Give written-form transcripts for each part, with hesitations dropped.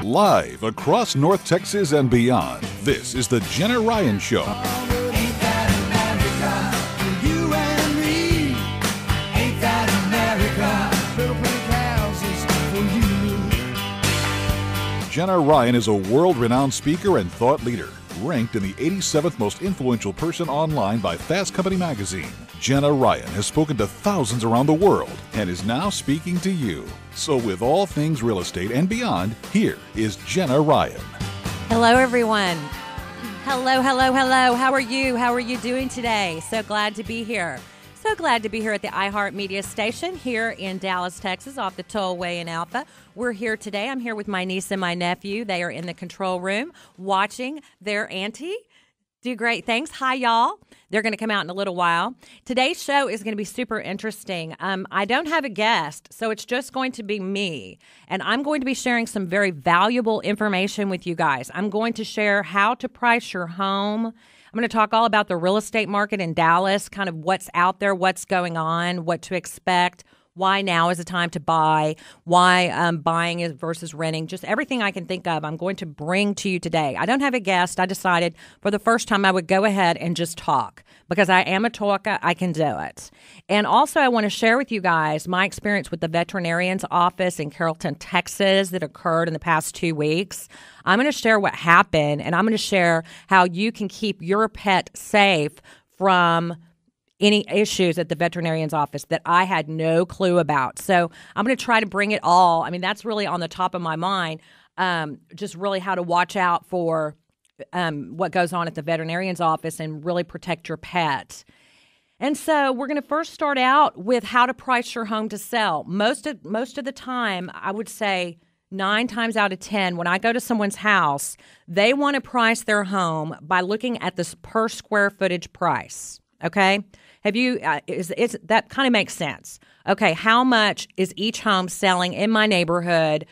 Live across North Texas and beyond, this is the Jenna Ryan Show. Ain't that America? You and me. Ain't that America? Little pink houses for you. Jenna Ryan is a world-renowned speaker and thought leader, ranked in the 87th most influential person online by Fast Company magazine. Jenna Ryan has spoken to thousands around the world and is now speaking to you. So with all things real estate and beyond, here is Jenna Ryan. Hello, everyone. Hello, hello, hello. How are you? How are you doing today? So glad to be here. So glad to be here at the iHeartMedia station here in Dallas, Texas, off the Tollway in Alpha. We're here today. I'm here with my niece and my nephew. They are in the control room watching their auntie do great things. Hi, y'all. They're going to come out in a little while. Today's show is going to be super interesting. I don't have a guest, so it's just going to be me. And I'm going to be sharing some very valuable information with you guys. I'm going to share how to price your home. I'm going to talk all about the real estate market in Dallas, kind of what's out there, what's going on, what to expect, why now is the time to buy, why buying is versus renting, just everything I can think of I'm going to bring to you today. I don't have a guest. I decided for the first time I would go ahead and just talk because I am a talker. I can do it. And also I want to share with you guys my experience with the veterinarian's office in Carrollton, Texas that occurred in the past 2 weeks. I'm going to share what happened, and I'm going to share how you can keep your pet safe from any issues at the veterinarian's office that I had no clue about. So I'm going to try to bring it all. I mean, that's really on the top of my mind, just really how to watch out for what goes on at the veterinarian's office and really protect your pet. And so we're going to first start out with how to price your home to sell. Most of the time, I would say 9 times out of 10, when I go to someone's house, they want to price their home by looking at this per square footage price. Okay? Have you, that kind of makes sense. Okay, how much is each home selling in my neighborhood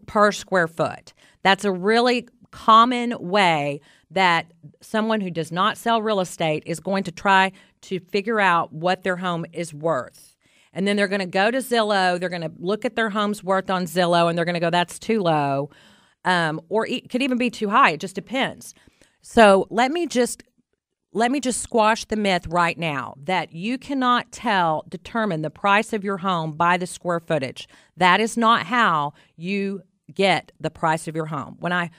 per square foot? That's a really common way that someone who does not sell real estate is going to try to figure out what their home is worth. And then they're going to go to Zillow, they're going to look at their home's worth on Zillow, and they're going to go, that's too low, or it could even be too high. It just depends. So let me just squash the myth right now that you cannot determine the price of your home by the square footage. That is not how you get the price of your home. When I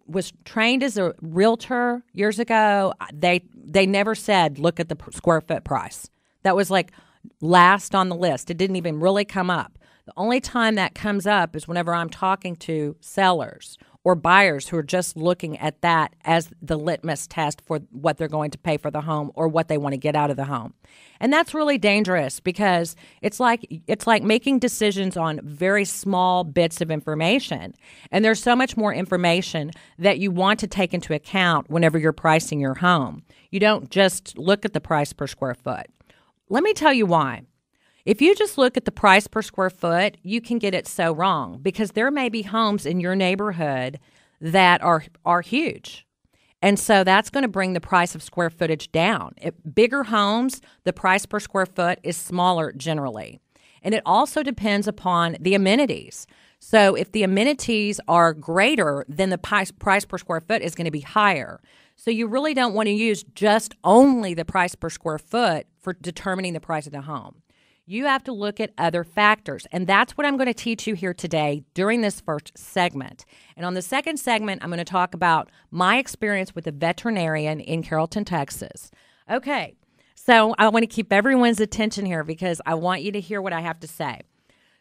was trained as a realtor years ago, they never said, look at the square foot price. That was like last on the list. It didn't even really come up. The only time that comes up is whenever I'm talking to sellers or buyers who are just looking at that as the litmus test for what they're going to pay for the home or what they want to get out of the home. And that's really dangerous because it's like making decisions on very small bits of information. And there's so much more information that you want to take into account whenever you're pricing your home. You don't just look at the price per square foot. Let me tell you why. If you just look at the price per square foot, you can get it so wrong because there may be homes in your neighborhood that are huge. And so that's going to bring the price of square footage down. Bigger homes, the price per square foot is smaller generally. And it also depends upon the amenities. So if the amenities are greater, then the price per square foot is going to be higher. So you really don't want to use just only the price per square foot for determining the price of the home. You have to look at other factors, and that's what I'm going to teach you here today during this first segment. And on the second segment, I'm going to talk about my experience with a veterinarian in Carrollton, Texas. Okay, so I want to keep everyone's attention here because I want you to hear what I have to say.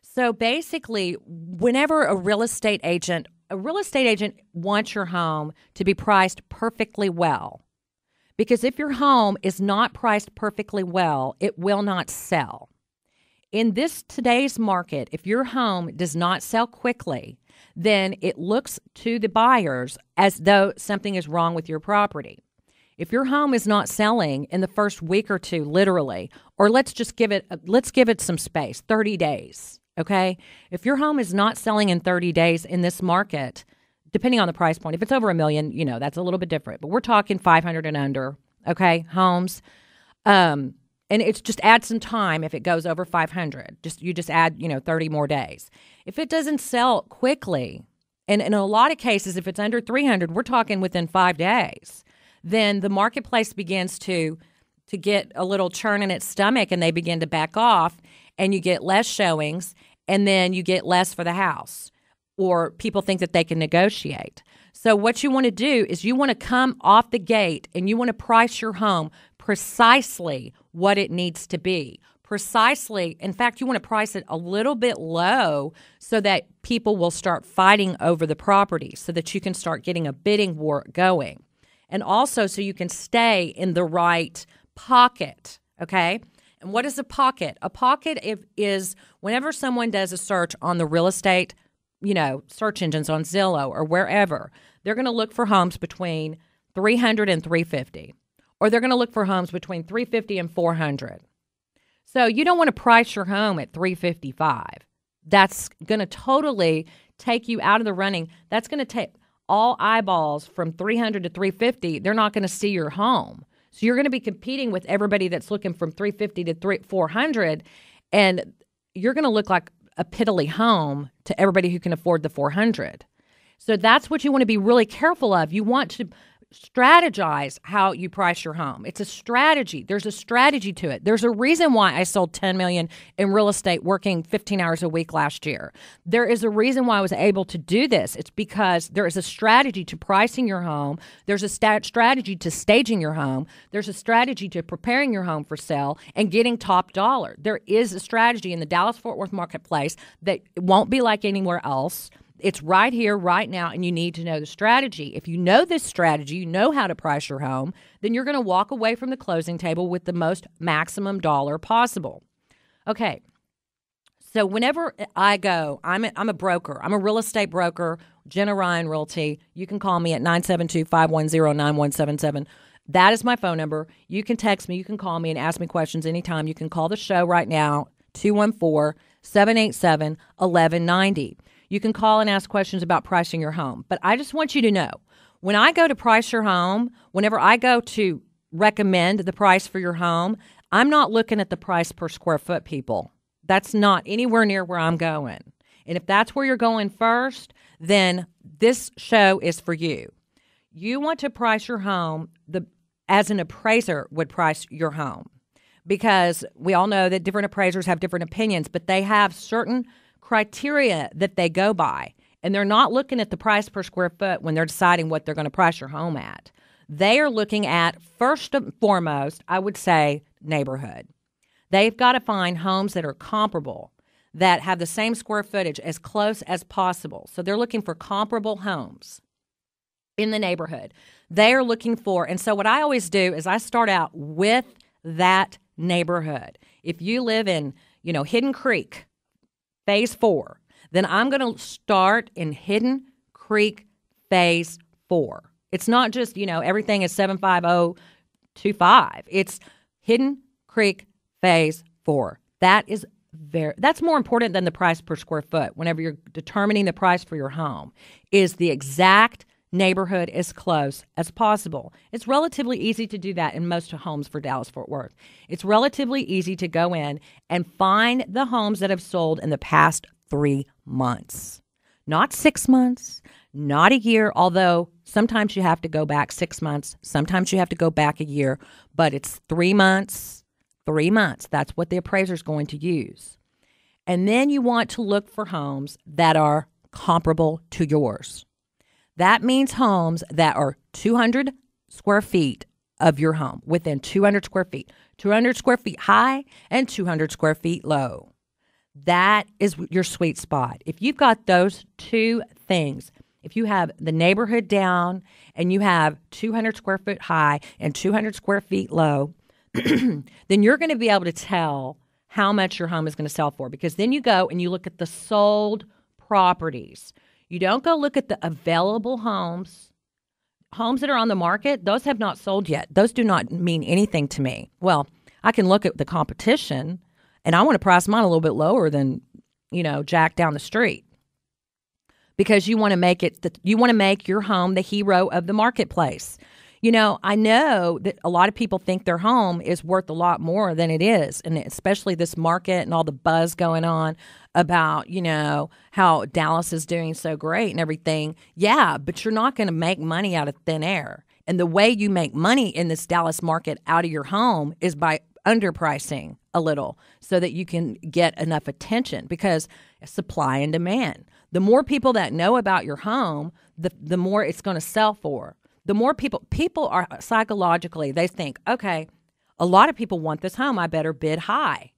So basically, whenever a real estate agent wants your home to be priced perfectly well, because if your home is not priced perfectly well, it will not sell. In today's market, if your home does not sell quickly, then it looks to the buyers as though something is wrong with your property. If your home is not selling in the first week or two, literally, or let's give it some space, 30 days, okay? If your home is not selling in 30 days in this market, depending on the price point, if it's over $1 million, that's a little bit different. But we're talking 500 and under, okay, homes. And it's just add some time if it goes over 500. You just add, 30 more days. If it doesn't sell quickly And in a lot of cases, if it's under 300, we're talking within 5 days. Then the marketplace begins to get a little churn in its stomach, and they begin to back off, and you get less showings, and then you get less for the house, or people think that they can negotiate. So what you want to do is you want to come off the gate and you want to price your home precisely what it needs to be. Precisely, in fact, you want to price it a little bit low so that people will start fighting over the property, so that you can start getting a bidding war going. And also so you can stay in the right pocket, okay? And what is a pocket? A pocket is whenever someone does a search on the real estate, search engines on Zillow or wherever, they're going to look for homes between 300 and 350, or they're going to look for homes between 350 and 400. So you don't want to price your home at 355. That's going to totally take you out of the running. That's going to take all eyeballs from 300 to 350. They're not going to see your home. So you're going to be competing with everybody that's looking from 350 to 400, and you're going to look like a piddly home to everybody who can afford the 400. So that's what you want to be really careful of. You want to strategize how you price your home. It's a strategy. There's a strategy to it. There's a reason why I sold $10 million in real estate working 15 hours a week last year. There is a reason why I was able to do this. It's because there is a strategy to pricing your home. There's a strategy to staging your home. There's a strategy to preparing your home for sale and getting top dollar. There is a strategy in the Dallas-Fort Worth marketplace that won't be like anywhere else. It's right here, right now, and you need to know the strategy. If you know this strategy, you know how to price your home, then you're going to walk away from the closing table with the most maximum dollar possible. Okay, so whenever I go, I'm a broker. I'm a real estate broker, Jenna Ryan Realty. You can call me at 972-510-9177. That is my phone number. You can text me. You can call me and ask me questions anytime. You can call the show right now, 214-787-1190. You can call and ask questions about pricing your home. But I just want you to know, when I go to price your home, whenever I go to recommend the price for your home, I'm not looking at the price per square foot, people. That's not anywhere near where I'm going. And if that's where you're going first, then this show is for you. You want to price your home as an appraiser would price your home, because we all know that different appraisers have different opinions, but they have certain criteria that they go by, and they're not looking at the price per square foot when they're deciding what they're going to price your home at. They are looking at, first and foremost, I would say, neighborhood. They've got to find homes that are comparable, that have the same square footage as close as possible. So they're looking for comparable homes in the neighborhood. They are looking for, and so what I always do is I start out with that neighborhood. If you live in, Hidden Creek, Phase 4, then I'm going to start in Hidden Creek Phase 4. It's not just, everything is 75025. It's Hidden Creek Phase 4. That's more important than the price per square foot. Whenever you're determining the price for your home, is the exact neighborhood as close as possible. It's relatively easy to do that in most homes for Dallas-Fort Worth. It's relatively easy to go in and find the homes that have sold in the past 3 months. Not 6 months, not a year, although sometimes you have to go back 6 months, sometimes you have to go back a year, but it's 3 months. 3 months. That's what the appraiser is going to use. And then you want to look for homes that are comparable to yours. That means homes that are 200 square feet of your home, within 200 square feet, 200 square feet high and 200 square feet low. That is your sweet spot. If you've got those two things, if you have the neighborhood down and you have 200 square foot high and 200 square feet low, then you're going to be able to tell how much your home is going to sell for, because then you go and you look at the sold properties. You don't go look at the available homes. Homes that are on the market, those have not sold yet. Those do not mean anything to me. Well, I can look at the competition, and I want to price mine a little bit lower than, Jack down the street, because you want to make your home the hero of the marketplace. I know that a lot of people think their home is worth a lot more than it is, and especially this market and all the buzz going on about, how Dallas is doing so great and everything. Yeah, but you're not going to make money out of thin air. And the way you make money in this Dallas market out of your home is by underpricing a little so that you can get enough attention, because supply and demand. The more people that know about your home, the more it's going to sell for. The more people are psychologically, they think, okay, a lot of people want this home, I better bid high.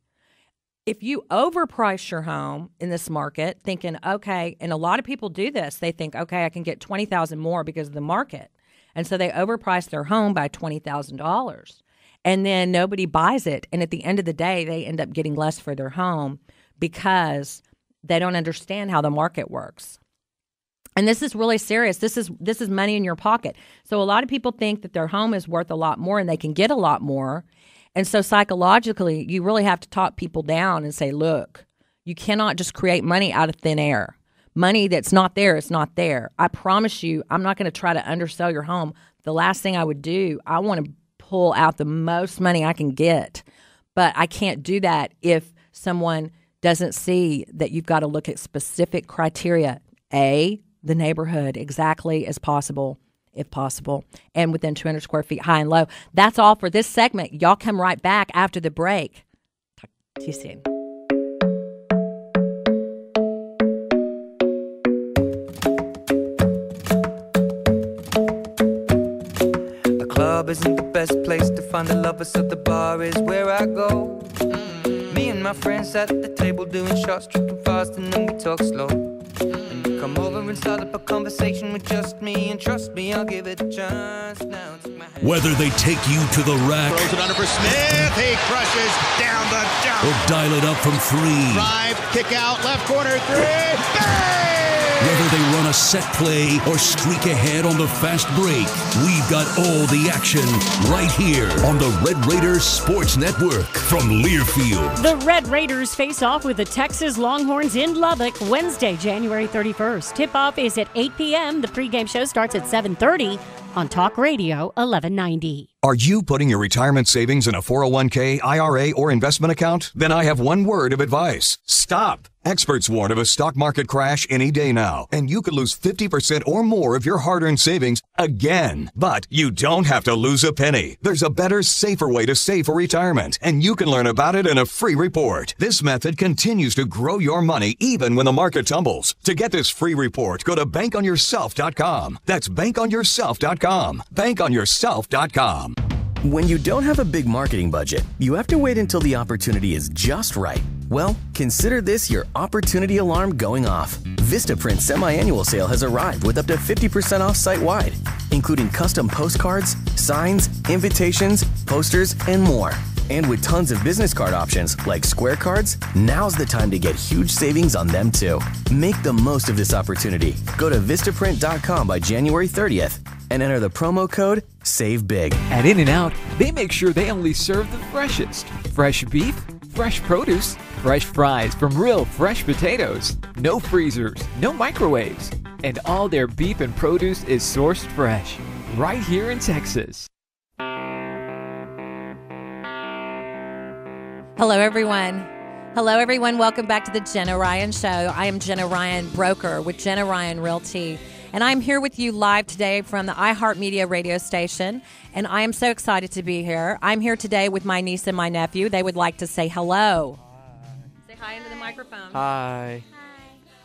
If you overprice your home in this market, thinking, okay, and a lot of people do this, they think, okay, I can get $20,000 more because of the market. And so they overprice their home by $20,000. And then nobody buys it. And at the end of the day, they end up getting less for their home because they don't understand how the market works. And this is really serious. This is money in your pocket. So a lot of people think that their home is worth a lot more and they can get a lot more. And so psychologically, you really have to talk people down and say, look, you cannot just create money out of thin air. Money that's not there is not there. I promise you, I'm not going to try to undersell your home. The last thing I would do, I want to pull out the most money I can get. But I can't do that if someone doesn't see that you've got to look at specific criteria. A, the neighborhood exactly as possible, if possible, and within 200 square feet high and low. That's all for this segment. Y'all come right back after the break. Talk to you soon. The club isn't the best place to find the lovers, so the bar is where I go. Me and my friends at the table doing shots, tripping fast, and then we talk slow. And you come over and start up a conversation with just me, and trust me, I'll give it a chance. Now take my hand. Whether they take you to the rack, Throws it under for Smith. He crushes down the or dump. dial it up from 3, Drive, kick out, left corner, 3. Bang! whether they run a set play or streak ahead on the fast break, we've got all the action right here on the Red Raiders Sports Network from Learfield. The Red Raiders face off with the Texas Longhorns in Lubbock Wednesday, January 31st. Tip-off is at 8 p.m. The pregame show starts at 7:30 on Talk Radio 1190. Are you putting your retirement savings in a 401k, IRA, or investment account? Then I have one word of advice. Stop. Experts warn of a stock market crash any day now, and you could lose 50% or more of your hard-earned savings again. But you don't have to lose a penny. There's a better, safer way to save for retirement, and you can learn about it in a free report. This method continues to grow your money even when the market tumbles. To get this free report, go to bankonyourself.com. That's bankonyourself.com. bankonyourself.com. When you don't have a big marketing budget, you have to wait until the opportunity is just right. Well, consider this your opportunity alarm going off. Vistaprint semi-annual sale has arrived with up to 50% off site-wide, including custom postcards, signs, invitations, posters, and more. And with tons of business card options like square cards, now's the time to get huge savings on them too. Make the most of this opportunity. Go to Vistaprint.com by January 30th and enter the promo code SAVEBIG. At In-N-Out, they make sure they only serve the freshest. Fresh beef, fresh produce, fresh fries from real fresh potatoes. No freezers, no microwaves. And all their beef and produce is sourced fresh, right here in Texas. Hello, everyone. Hello, everyone. Welcome back to the Jenna Ryan Show. I am Jenna Ryan, broker with Jenna Ryan Realty. And I'm here with you live today from the iHeartMedia radio station. And I am so excited to be here. I'm here today with my niece and my nephew. They would like to say hello. Hi. Say hi into the microphone. Hi.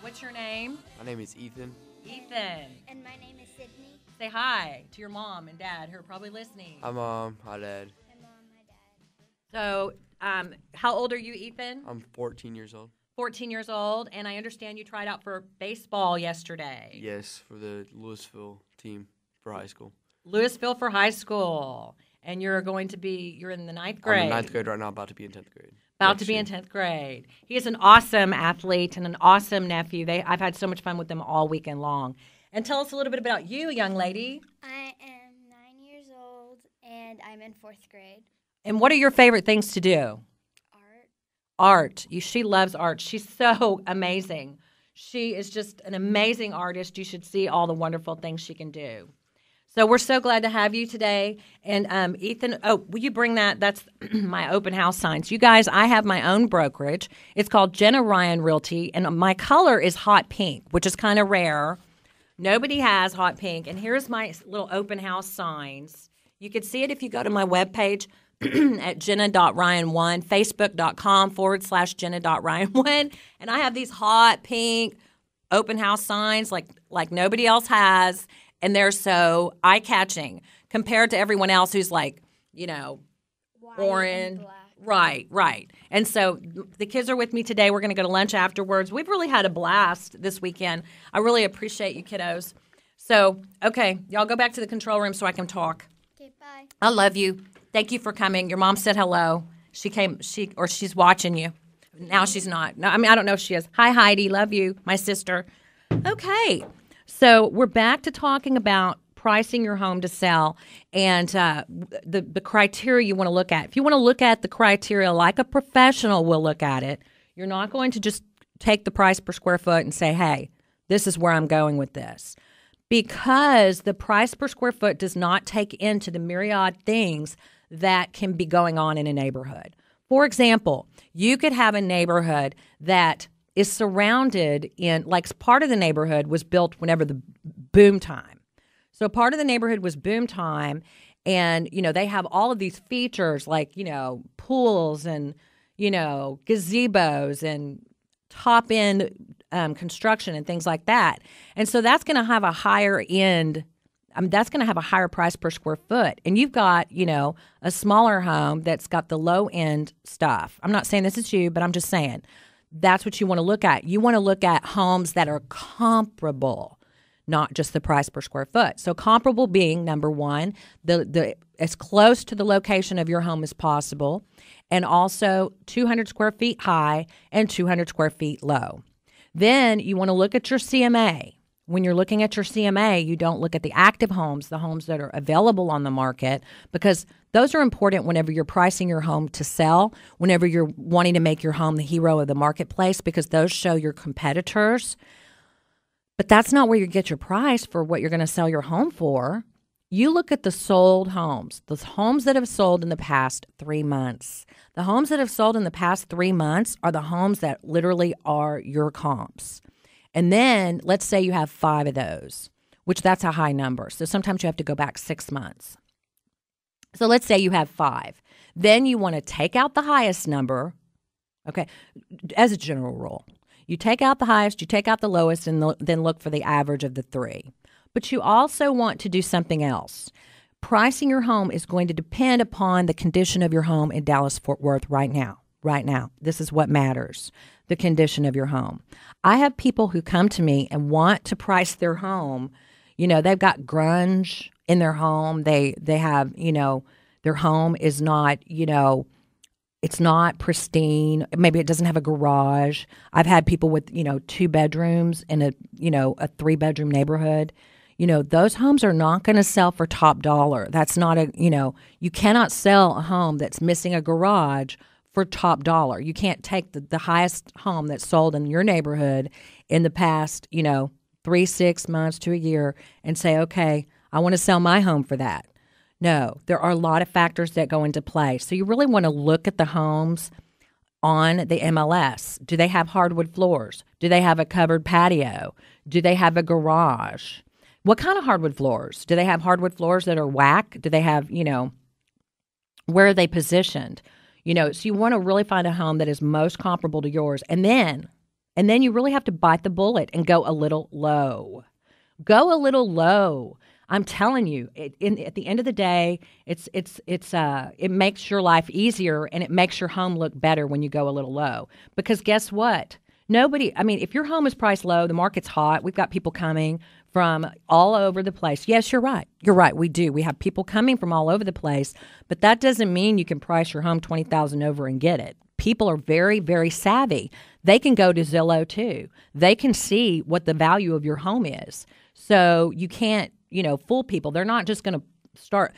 What's your name? My name is Ethan. Ethan. And my name is Sydney. Say hi to your mom and dad who are probably listening. Hi, Mom. Hi, Dad. Hi, Mom. Hi, Dad. So, how old are you, Ethan? I'm 14 years old. 14 years old, and I understand you tried out for baseball yesterday. Yes, for the Louisville team for high school. Louisville for high school. And you're in the ninth grade. I'm in ninth grade right now, about to be in 10th grade. About to be in 10th grade. He is an awesome athlete and an awesome nephew. I've had so much fun with them all weekend long. And tell us a little bit about you, young lady. I am 9 years old, and I'm in 4th grade. And what are your favorite things to do? Art. She loves art. She's so amazing. She is just an amazing artist. You should see all the wonderful things she can do. So we're so glad to have you today. And Ethan, will you bring that? That's my open house signs. You guys, I have my own brokerage. It's called Jenna Ryan Realty, and my color is hot pink, which is kind of rare. Nobody has hot pink. And here's my little open house signs. You can see it if you go to my webpage at jenna.ryan1, facebook.com/jenna.ryan1. And I have these hot pink open house signs like nobody else has. And they're so eye-catching compared to everyone else who's like, white orange. Right. And so the kids are with me today. We're going to go to lunch afterwards. We've really had a blast this weekend. I really appreciate you kiddos. So, okay, y'all go back to the control room so I can talk. Okay, bye. I love you. Thank you for coming. Your mom said hello. She's watching you. Now she's not. No, I mean, I don't know if she is. Hi, Heidi. Love you. My sister. Okay. So we're back to talking about pricing your home to sell and the criteria you want to look at. If you want to look at the criteria like a professional will look at it, you're not going to just take the price per square foot and say, hey, this is where I'm going with this. Because the price per square foot does not take into the myriad things that can be going on in a neighborhood. For example, you could have a neighborhood that is surrounded in, like part of the neighborhood was built whenever the boom time. So part of the neighborhood was boom time, and, they have all of these features like, pools and, gazebos and top-end construction and things like that. And so that's going to have a higher end, that's going to have a higher price per square foot. And you've got, a smaller home that's got the low-end stuff. I'm not saying this is you, but I'm just saying. That's what you want to look at. You want to look at homes that are comparable, not just the price per square foot. So comparable being, number one, the as close to the location of your home as possible, and also 200 square feet high and 200 square feet low. Then you want to look at your CMA. When you're looking at your CMA, you don't look at the active homes, the homes that are available on the market, because those are important whenever you're pricing your home to sell, whenever you're wanting to make your home the hero of the marketplace, because those show your competitors. But that's not where you get your price for what you're going to sell your home for. You look at the sold homes, the homes that have sold in the past 3 months. The homes that have sold in the past 3 months are the homes that literally are your comps. And then let's say you have 5 of those, which that's a high number. So sometimes you have to go back 6 months. So let's say you have 5. Then you want to take out the highest number, okay, as a general rule. You take out the highest, you take out the lowest, and then look for the average of the 3. But you also want to do something else. Pricing your home is going to depend upon the condition of your home in Dallas-Fort Worth right now. Right now. This is what matters, the condition of your home. I have people who come to me and want to price their home. They've got grunge in their home. They have, their home is not, it's not pristine. Maybe it doesn't have a garage. I've had people with, 2 bedrooms in a 3-bedroom neighborhood. Those homes are not going to sell for top dollar. That's not you cannot sell a home that's missing a garage for top dollar. You can't take the highest home that's sold in your neighborhood in the past, 3, 6 months to a year and say, okay, I want to sell my home for that. No, there are a lot of factors that go into play. So you really want to look at the homes on the MLS. Do they have hardwood floors? Do they have a covered patio? Do they have a garage? What kind of hardwood floors? Do they have hardwood floors that are whack? Do they have, where are they positioned? So you want to really find a home that is most comparable to yours. And then you really have to bite the bullet and go a little low. Go a little low. I'm telling you, at the end of the day, it makes your life easier and it makes your home look better when you go a little low. Because guess what? If your home is priced low, the market's hot, we've got people coming from all over the place. Yes, you're right. You're right. We do. We have people coming from all over the place, but that doesn't mean you can price your home $20,000 over and get it. People are very, very savvy. They can go to Zillow too. They can see what the value of your home is. So you can't, fool people. They're not just going to start,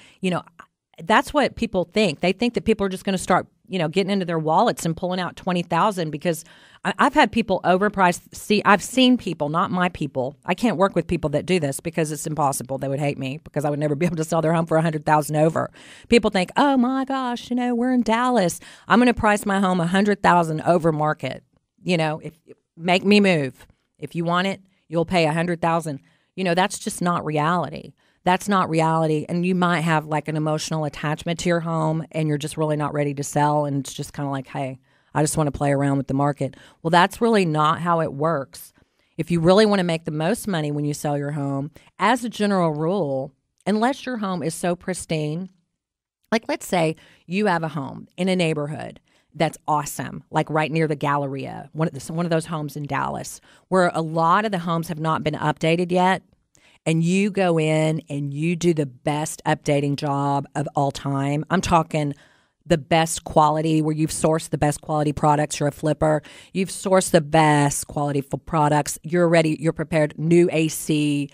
that's what people think. They think that people are just going to start, getting into their wallets and pulling out $20,000 because I've had people overprice. See, I've seen people, not my people. I can't work with people that do this because it's impossible. They would hate me because I would never be able to sell their home for $100,000 over. People think, oh my gosh, we're in Dallas. I'm going to price my home $100,000 over market. If make me move. If you want it, you'll pay $100,000. That's just not reality. That's not reality. And you might have like an emotional attachment to your home and you're just really not ready to sell. And it's just kind of like, hey, I just want to play around with the market. Well, that's really not how it works. If you really want to make the most money when you sell your home, as a general rule, unless your home is so pristine, like let's say you have a home in a neighborhood that's awesome, like right near the Galleria, one of those homes in Dallas, where a lot of the homes have not been updated yet. And you go in and you do the best updating job of all time. I'm talking the best quality, where you've sourced the best quality products. You're a flipper. You've sourced the best quality products. You're ready. You're prepared. New AC,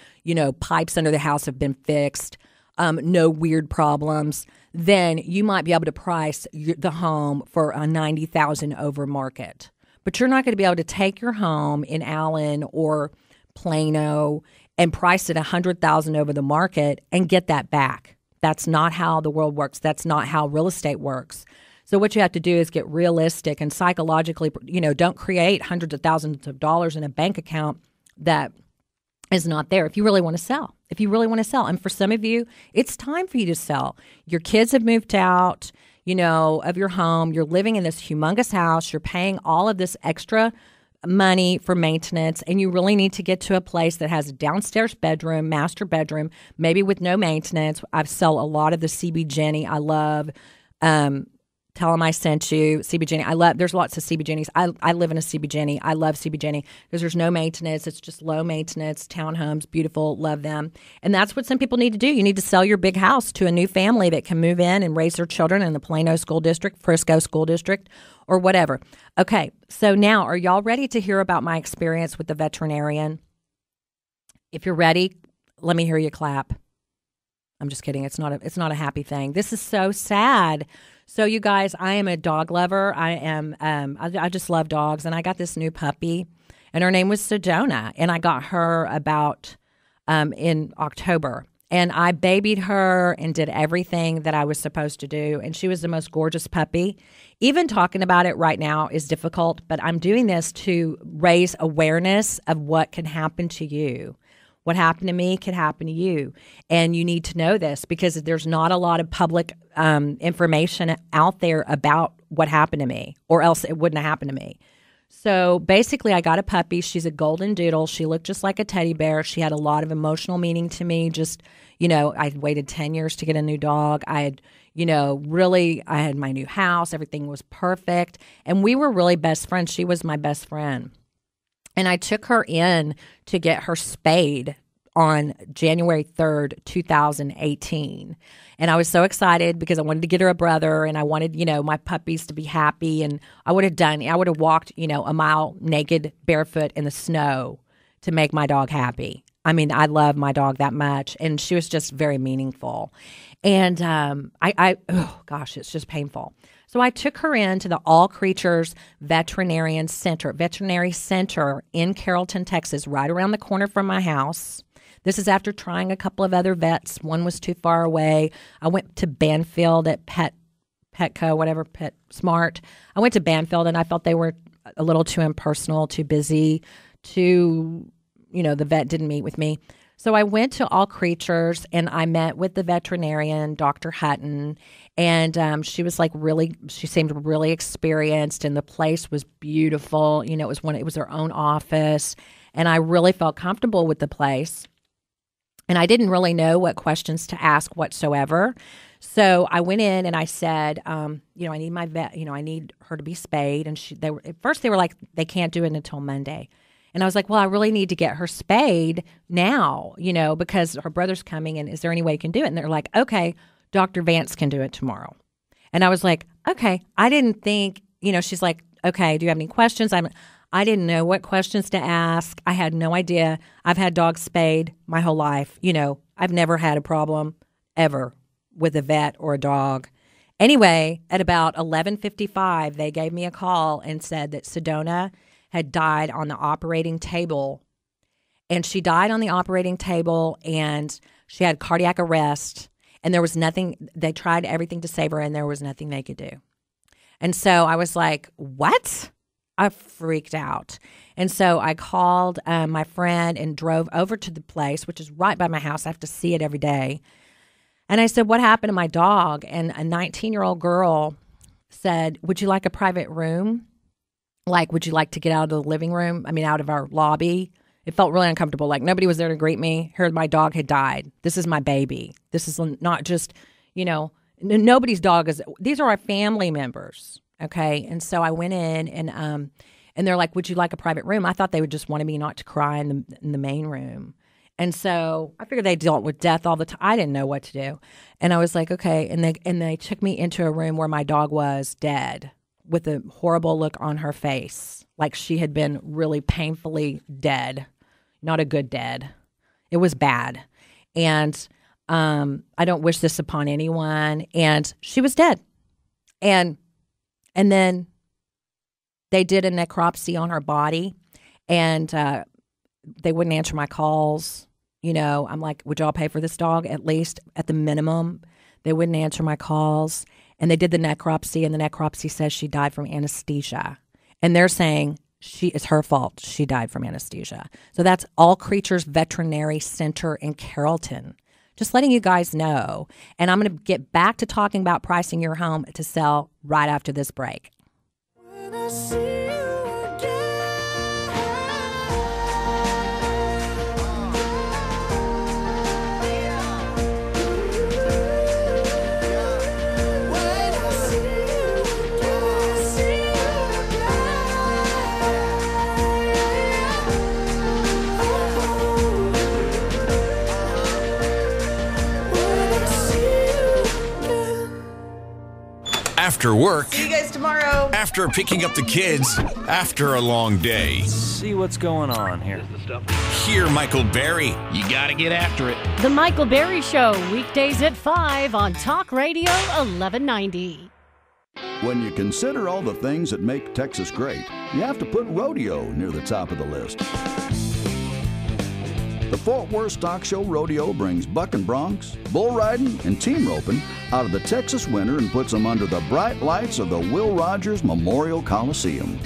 pipes under the house have been fixed. No weird problems. Then you might be able to price the home for a $90,000 over market. But you're not going to be able to take your home in Allen or Plano and price it $100,000 over the market and get that back. That's not how the world works. That's not how real estate works. So what you have to do is get realistic and psychologically, don't create hundreds of thousands of dollars in a bank account that is not there if you really want to sell. If you really want to sell. And for some of you, it's time for you to sell. Your kids have moved out, of your home. You're living in this humongous house. You're paying all of this extra money for maintenance, and you really need to get to a place that has a downstairs bedroom, master bedroom, maybe with no maintenance. I sell a lot of the CB Jenny. I love. Tell them I sent you. CB Jenny. There's lots of CB Jennies. I live in a CB Jenny. I love CB Jenny because there's no maintenance. It's just low maintenance, townhomes, beautiful, love them. And that's what some people need to do. You need to sell your big house to a new family that can move in and raise their children in the Plano School District, Frisco School District, or whatever. Okay, so now are y'all ready to hear about my experience with the veterinarian? If you're ready, let me hear you clap. I'm just kidding. It's not a happy thing. This is so sad. So you guys, I am a dog lover. I just love dogs. And I got this new puppy and her name was Sedona. And I got her about in October. And I babied her and did everything that I was supposed to do. And she was the most gorgeous puppy. Even talking about it right now is difficult, but I'm doing this to raise awareness of what can happen to you. What happened to me could happen to you. And you need to know this because there's not a lot of public information out there about what happened to me, or else it wouldn't have happened to me. So basically, I got a puppy. She's a golden doodle. She looked just like a teddy bear. She had a lot of emotional meaning to me. Just, I waited 10 years to get a new dog. I had, I had my new house. Everything was perfect. And we were really best friends. She was my best friend. And I took her in to get her spayed on January 3rd, 2018. And I was so excited because I wanted to get her a brother and I wanted, my puppies to be happy. And I would have walked, a mile naked, barefoot in the snow to make my dog happy. I mean, I love my dog that much. And she was just very meaningful. And oh gosh, it's just painful. So I took her into the All Creatures Veterinarian Center, Veterinary Center in Carrollton, Texas, right around the corner from my house. This is after trying a couple of other vets. One was too far away. I went to Banfield at Pet Smart. I went to Banfield and I felt they were a little too impersonal, too busy, the vet didn't meet with me. So I went to All Creatures and I met with the veterinarian, Dr. Hutton, and she was she seemed really experienced and the place was beautiful. It was her own office and I really felt comfortable with the place. And I didn't really know what questions to ask whatsoever. So I went in and I said, I need my vet, I need her to be spayed. And at first they were like, they can't do it until Monday. And I was like, well, I really need to get her spayed now, because her brother's coming and is there any way you can do it? And they're like, okay, Dr. Vance can do it tomorrow. And I was like, okay, I didn't think, she's like, okay, do you have any questions? I didn't know what questions to ask. I had no idea. I've had dogs spayed my whole life. I've never had a problem ever with a vet or a dog. Anyway, at about 11:55, they gave me a call and said that Sedona had died on the operating table. And she died on the operating table, and she had cardiac arrest, and there was nothing. They tried everything to save her, and there was nothing they could do. And so I was like, what? I freaked out. And so I called my friend and drove over to the place, which is right by my house. I have to see it every day. And I said, what happened to my dog? And a 19-year-old girl said, would you like a private room? Like, would you like to get out of the living room? I mean, out of our lobby. It felt really uncomfortable. Like, nobody was there to greet me. Heard my dog had died. This is my baby. This is not just, nobody's dog is. These are our family members, okay? And so I went in, and they're like, would you like a private room? I thought they would just wanted me not to cry in the main room. And so I figured they dealt with death all the time. I didn't know what to do. And I was like, okay. And they took me into a room where my dog was dead with a horrible look on her face, like she had been really painfully dead. Not a good dead. It was bad. And I don't wish this upon anyone. And she was dead. And then they did a necropsy on her body, and they wouldn't answer my calls. I'm like, would y'all pay for this dog at least at the minimum? They wouldn't answer my calls. And they did the necropsy, and the necropsy says she died from anesthesia. And they're saying it's her fault. She died from anesthesia. So that's All Creatures Veterinary Center in Carrollton. Just letting you guys know. And I'm going to get back to talking about pricing your home to sell right after this break. When I see you again. After work. See you guys tomorrow. After picking up the kids. After a long day. See what's going on here. Hear Michael Berry. You gotta get after it. The Michael Berry Show, weekdays at 5 on Talk Radio 1190. When you consider all the things that make Texas great, you have to put rodeo near the top of the list. The Fort Worth Stock Show Rodeo brings buck and broncs, bull riding, and team roping out of the Texas winter and puts them under the bright lights of the Will Rogers Memorial Coliseum.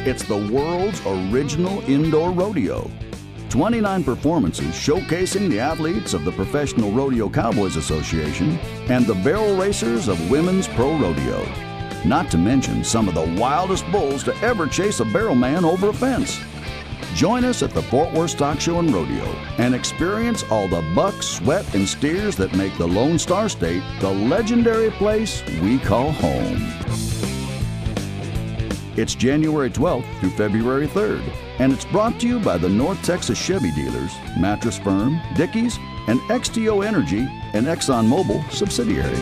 It's the world's original indoor rodeo. 29 performances showcasing the athletes of the Professional Rodeo Cowboys Association and the barrel racers of Women's Pro Rodeo. Not to mention some of the wildest bulls to ever chase a barrel man over a fence. Join us at the Fort Worth Stock Show and Rodeo and experience all the bucks, sweat, and steers that make the Lone Star State the legendary place we call home. It's January 12th through February 3rd, and it's brought to you by the North Texas Chevy dealers, Mattress Firm, Dickies, and XTO Energy, an ExxonMobil subsidiary.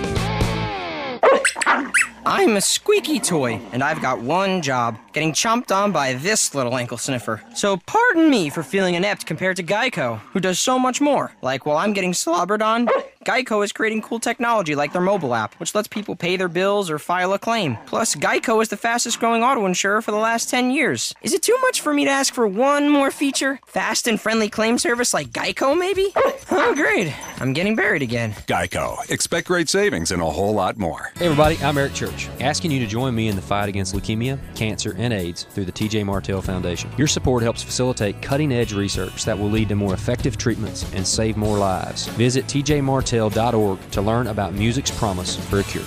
I'm a squeaky toy, and I've got one job, getting chomped on by this little ankle sniffer. So pardon me for feeling inept compared to Geico, who does so much more. Like while I'm getting slobbered on, Geico is creating cool technology like their mobile app, which lets people pay their bills or file a claim. Plus, Geico is the fastest growing auto insurer for the last 10 years. Is it too much for me to ask for one more feature? Fast and friendly claim service like Geico, maybe? Oh, great. I'm getting buried again. Geico. Expect great savings and a whole lot more. Hey everybody, I'm Eric Church, asking you to join me in the fight against leukemia, cancer, and AIDS through the TJ Martell Foundation. Your support helps facilitate cutting-edge research that will lead to more effective treatments and save more lives. Visit tjmartell.org to learn about music's promise for a cure.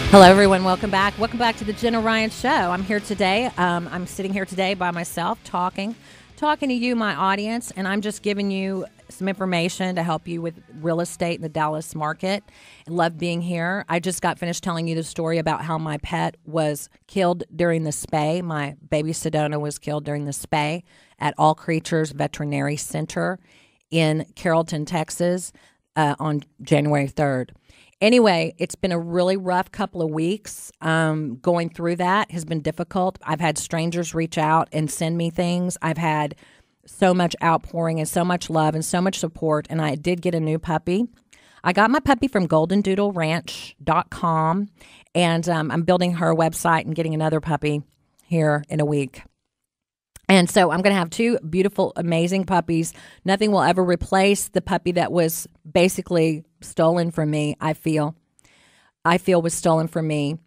Hello, everyone. Welcome back. Welcome back to the Jenna Ryan Show. I'm here today. I'm sitting here today by myself talking to you, my audience, and I'm just giving you some information to help you with real estate in the Dallas market. I love being here. I just got finished telling you the story about how my pet was killed during the spay. My baby Sedona was killed during the spay at All Creatures Veterinarian Center in Carrollton, Texas on January 3rd. Anyway, it's been a really rough couple of weeks. Going through that has been difficult. I've had strangers reach out and send me things. I've had so much outpouring and so much love and so much support. And I did get a new puppy. I got my puppy from goldendoodleranch.com, and I'm building her website and getting another puppy here in a week. And so I'm going to have 2 beautiful, amazing puppies. Nothing will ever replace the puppy that was basically stolen from me, I feel was stolen from me.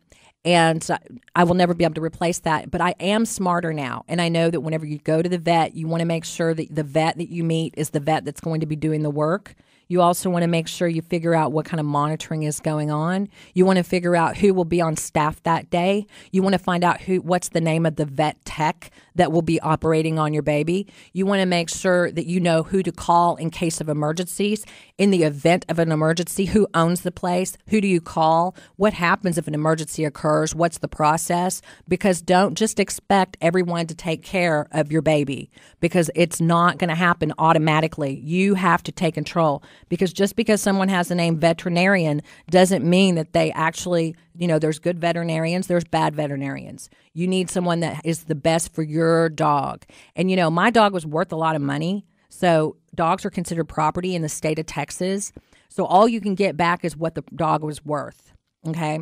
And I will never be able to replace that. But I am smarter now. And I know that whenever you go to the vet, you want to make sure that the vet that you meet is the vet that's going to be doing the work. You also want to make sure you figure out what kind of monitoring is going on. You want to figure out who will be on staff that day. You want to find out what's the name of the vet tech that will be operating on your baby. You want to make sure that you know who to call in case of emergencies. In the event of an emergency, who owns the place? Who do you call? What happens if an emergency occurs? What's the process? Because don't just expect everyone to take care of your baby, because it's not going to happen automatically. You have to take control. Because just because someone has the name veterinarian doesn't mean that they actually, there's good veterinarians, there's bad veterinarians. You need someone that is the best for your dog. And, my dog was worth a lot of money. So dogs are considered property in the state of Texas. So all you can get back is what the dog was worth. Okay.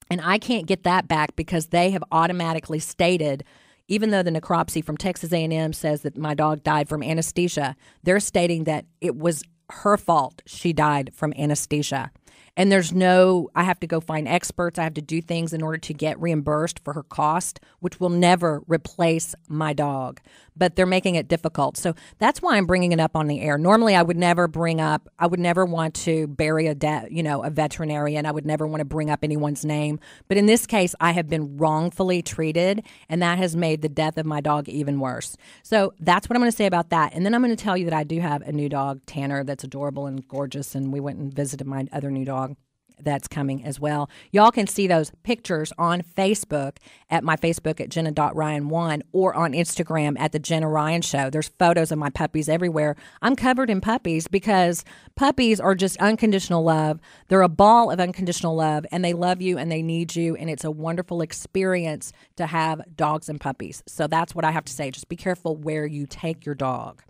And I can't get that back because they have automatically stated, even though the necropsy from Texas A&M says that my dog died from anesthesia, they're stating that it was her fault she died from anesthesia. And I have to go find experts. I have to do things in order to get reimbursed for her cost, which will never replace my dog. But they're making it difficult. So that's why I'm bringing it up on the air. Normally, I would never want to bury a veterinarian. I would never want to bring up anyone's name. But in this case, I have been wrongfully treated, and that has made the death of my dog even worse. So that's what I'm going to say about that. And then I'm going to tell you that I do have a new dog, Tanner, that's adorable and gorgeous, and we went and visited my other new dog that's coming as well. Y'all can see those pictures on Facebook at my Facebook at Jenna.Ryan1 or on Instagram at the Jenna Ryan Show. There's photos of my puppies everywhere. I'm covered in puppies because puppies are just unconditional love. They're a ball of unconditional love, and they love you and they need you, and it's a wonderful experience to have dogs and puppies. So that's what I have to say. Just be careful where you take your dog.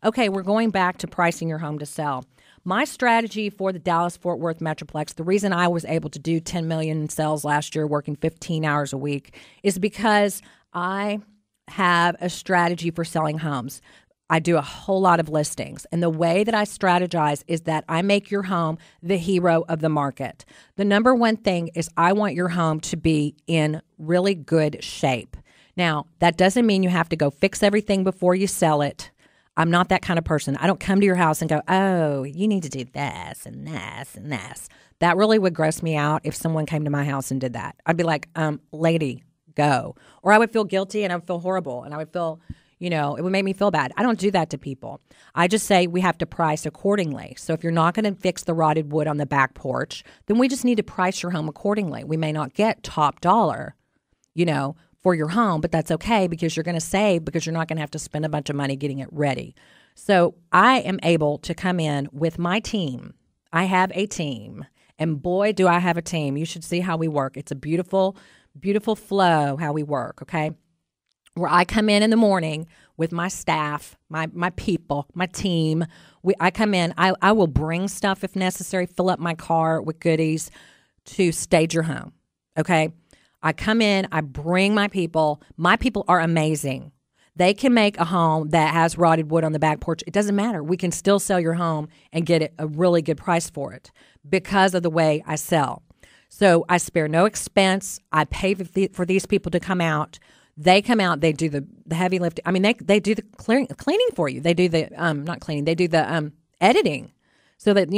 Okay, we're going back to pricing your home to sell. My strategy for the Dallas-Fort Worth Metroplex, the reason I was able to do 10 million in sales last year working 15 hours a week, is because I have a strategy for selling homes. I do a whole lot of listings. And the way that I strategize is that I make your home the hero of the market. The number one thing is I want your home to be in really good shape. Now, that doesn't mean you have to go fix everything before you sell it. I'm not that kind of person. I don't come to your house and go, oh, you need to do this and this and this. That really would gross me out if someone came to my house and did that. I'd be like, lady, go. Or I would feel guilty and I would feel horrible and I would feel, it would make me feel bad. I don't do that to people. I just say we have to price accordingly. So if you're not going to fix the rotted wood on the back porch, then we just need to price your home accordingly. We may not get top dollar, for your home, but that's okay because you're going to save because you're not going to have to spend a bunch of money getting it ready. So I am able to come in with my team. I have a team, and boy, do I have a team. You should see how we work. It's a beautiful, beautiful flow how we work, okay? Where I come in the morning with my staff, my people, my team. I come in, I will bring stuff if necessary, fill up my car with goodies to stage your home, okay? I come in, I bring my people. My people are amazing. They can make a home that has rotted wood on the back porch. It doesn't matter. We can still sell your home and get a really good price for it because of the way I sell. So I spare no expense. I pay for these people to come out. They come out. They do the heavy lifting. I mean, they do the cleaning for you. They do the not cleaning. They do the editing, so that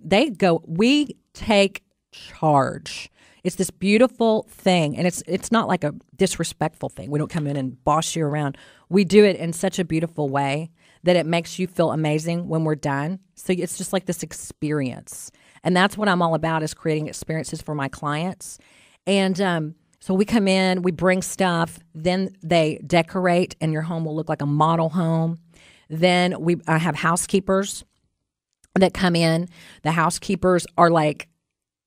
they go. We take charge. It's this beautiful thing, and it's not like a disrespectful thing. We don't come in and boss you around. We do it in such a beautiful way that it makes you feel amazing when we're done. So it's just like this experience, and that's what I'm all about, is creating experiences for my clients. And so we come in, we bring stuff, then they decorate, and your home will look like a model home. Then I have housekeepers that come in. The housekeepers are like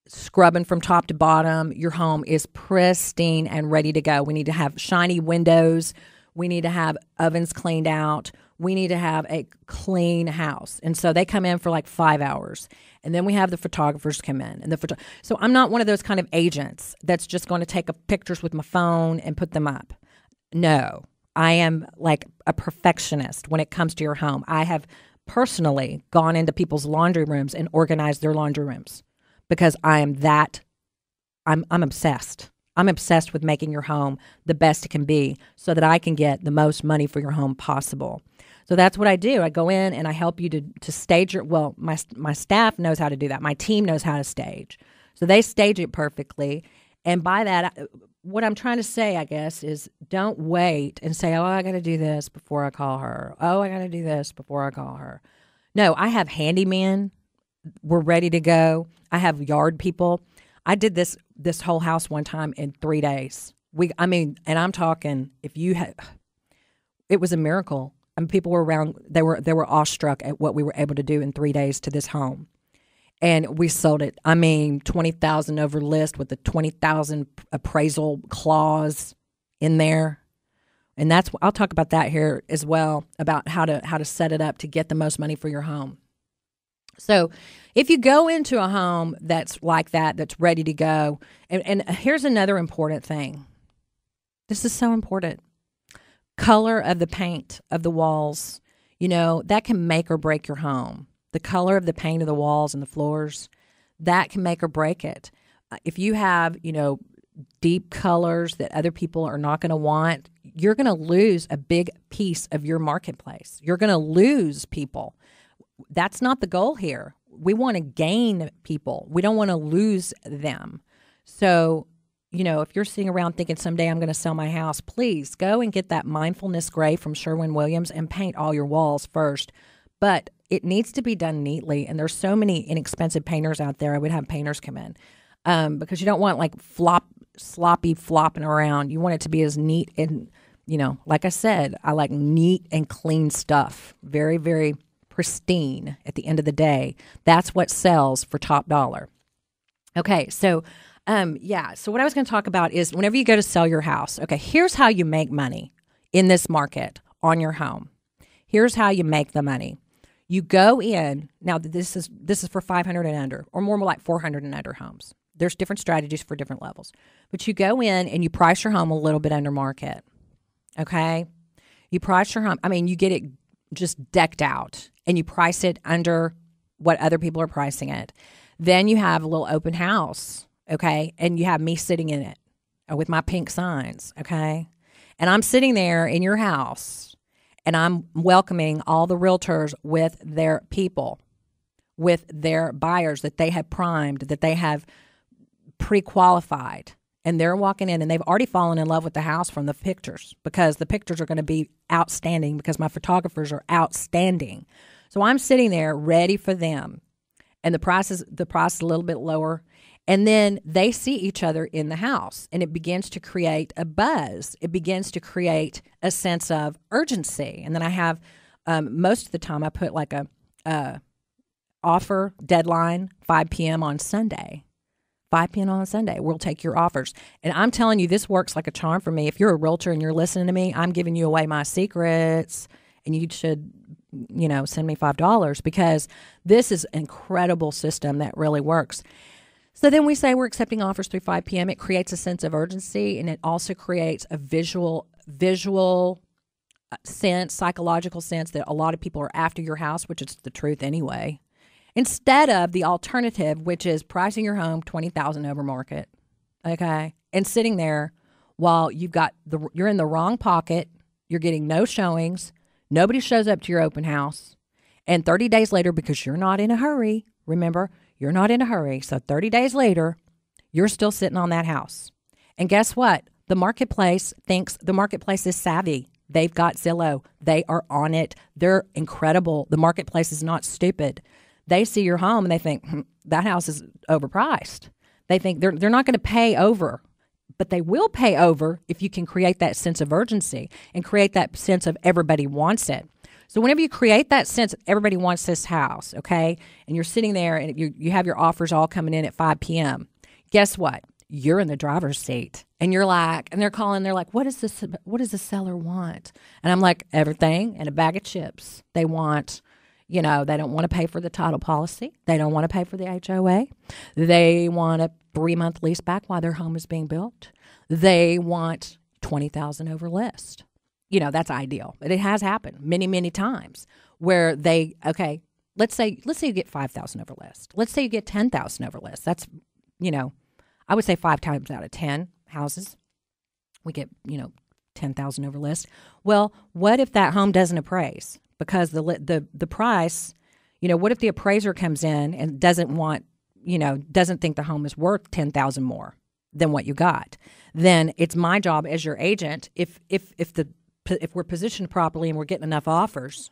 scrubbing from top to bottom. Your home is pristine and ready to go. We need to have shiny windows. We need to have ovens cleaned out. we need to have a clean house. And so they come in for like 5 hours. And then we have the photographers come in. So I'm not one of those kind of agents that's just going to take pictures with my phone and put them up. No, I am like a perfectionist when it comes to your home. I have personally gone into people's laundry rooms and organized their laundry rooms because I'm obsessed. I'm obsessed with making your home the best it can be so that I can get the most money for your home possible. So that's what I do. I go in and I help you to stage my staff knows how to do that. My team knows how to stage. So they stage it perfectly. And by that, what I'm trying to say, I guess, is don't wait and say, oh, I got to do this before I call her. Oh, I got to do this before I call her. No, I have handymen. We're ready to go. I have yard people. I did this whole house one time in 3 days. And I'm talking, it was a miracle. I mean, people were around, they were awestruck at what we were able to do in 3 days to this home. And we sold it, $20,000 over list with the $20,000 appraisal clause in there. And I'll talk about that here as well, about how to set it up to get the most money for your home. So if you go into a home that's like that, that's ready to go, and here's another important thing. This is so important. Color of the paint of the walls, that can make or break your home. The color of the paint of the walls and the floors, that can make or break it. If you have, deep colors that other people are not going to want, you're going to lose a big piece of your marketplace. You're going to lose people. That's not the goal here. We want to gain people. We don't want to lose them. So, if you're sitting around thinking someday I'm going to sell my house, please go and get that mindfulness gray from Sherwin-Williams and paint all your walls first. But it needs to be done neatly. And there's so many inexpensive painters out there. I would have painters come in because you don't want like sloppy flopping around. You want it to be as neat and, like I said, I like neat and clean stuff. Very, very pristine at the end of the day. That's what sells for top dollar. Okay, so so what I was going to talk about is whenever you go to sell your house, okay, here's how you make money in this market on your home. Here's how you make the money. You go in, now this is for 500 and under, or more like 400 and under homes. There's different strategies for different levels. But you go in and you price your home a little bit under market, okay? You price your home, you get it just decked out, and you price it under what other people are pricing it. Then you have a little open house, okay? And you have me sitting in it with my pink signs, okay? And I'm sitting there in your house, and I'm welcoming all the realtors with their people, with their buyers that they have primed, that they have pre-qualified. And they're walking in, and they've already fallen in love with the house from the pictures, because the pictures are going to be outstanding because my photographers are outstanding. So I'm sitting there ready for them. And the price is a little bit lower. And then they see each other in the house, and it begins to create a buzz. It begins to create a sense of urgency. And then I have, most of the time I put like a offer deadline, 5 p.m. on Sunday. 5 p.m. on Sunday, we'll take your offers. And I'm telling you, this works like a charm for me. If you're a realtor and you're listening to me, I'm giving you away my secrets, and you should, send me $5, because this is an incredible system that really works. So then we say we're accepting offers through 5 p.m. It creates a sense of urgency, and it also creates a visual sense, psychological sense that a lot of people are after your house, which is the truth anyway. Instead of the alternative, which is pricing your home $20,000 over market, okay, and sitting there while you're in the wrong pocket, you're getting no showings, nobody shows up to your open house, and 30 days later, because you're not in a hurry, remember, you're not in a hurry, so 30 days later, you're still sitting on that house. And guess what? The marketplace thinks the marketplace is savvy. They've got Zillow. They are on it. They're incredible. The marketplace is not stupid. They see your home and they think, that house is overpriced. They think they're not going to pay over, but they will pay over if you can create that sense of urgency and create that sense of everybody wants it. So whenever you create that sense that everybody wants this house, okay, and you're sitting there and you have your offers all coming in at 5 p.m., guess what? you're in the driver's seat. And you're like, and they're calling, they're like, what does the seller want? And I'm like, everything and a bag of chips. They want, they don't want to pay for the title policy. They don't want to pay for the HOA. They want a 3-month lease back while their home is being built. They want $20,000 over list. That's ideal. But it has happened many, many times where let's say you get $5,000 over list. Let's say you get $10,000 over list. That's, I would say 5 times out of 10 houses, we get, $10,000 over list. Well, what if that home doesn't appraise? Because the price, what if the appraiser comes in and doesn't think the home is worth $10,000 more than what you got? Then it's my job as your agent, if we're positioned properly and we're getting enough offers,